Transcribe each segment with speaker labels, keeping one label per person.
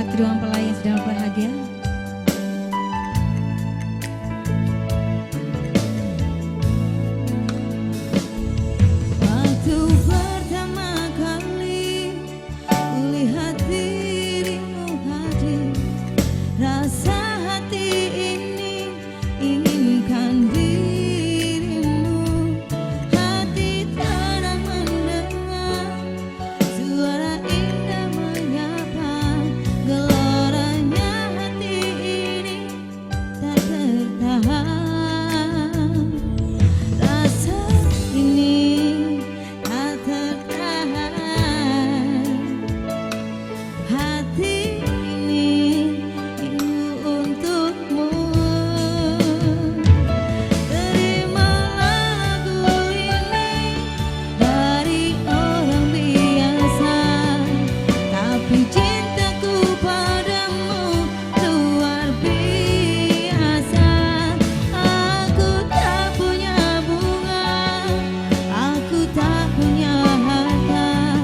Speaker 1: buat kedua mempelai yang sedang berbahagia. Waktu pertama kali kulihat dirimu hadir, rasa hati ini inginkan dirimu. Hati tenang mendengar suara indah menyapa, geloranya hati ini tak tertahan. Rasa ini tak tertahan. Hati ini rindu untukmu. Terimalah lagu ini dari orang biasa, tapi cintaku padamu luar biasa. Aku tak punya bunga, aku tak punya harta,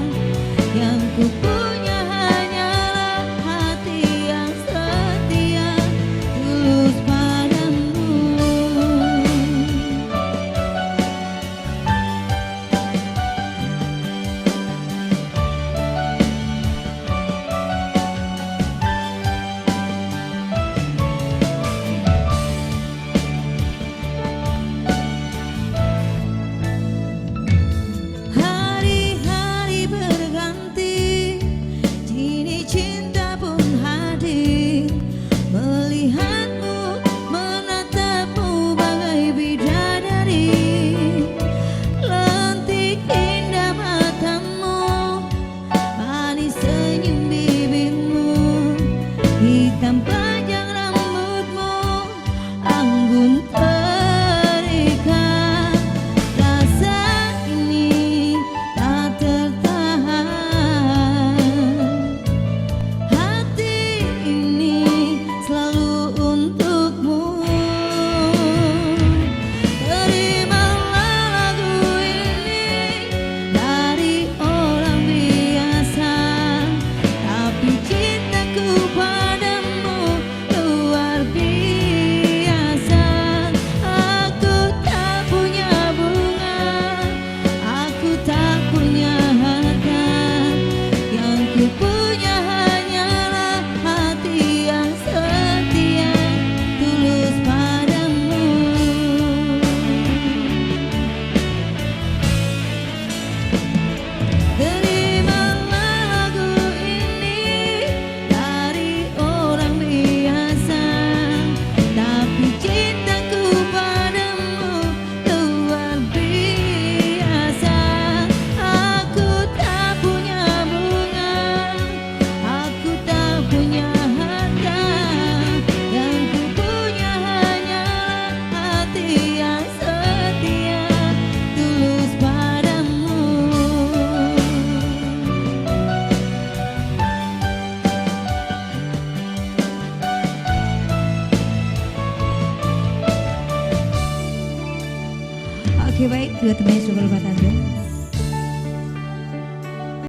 Speaker 1: yang ku punya hanyalah hati yang setia, tulus padamu. Hari-hari berganti, kini cinta pun hadir. Melihatmu, menatapmu bagai bidadari. Lentik indah matamu, manis senyum bibirmu, hitam panjang rambutmu, anggun terikat. Rasa ini tak tertahan. Hati ini selalu untukmu. Terimalah lagu ini dari orang biasa, tapi cintaku padamu luar biasa. Aku tak punya bunga, aku tak punya harta, yang ku punya hanyalah hati yang setia, tulus padamu. Terimalah lagu ini dari orang biasa, tapi cintaku padamu luar biasa. Aku tak punya bunga, aku tak punya harta, yang ku punya hanyalah hati yang setia, tulus padamu. Oke, baik, dua teman yang sudah berlepas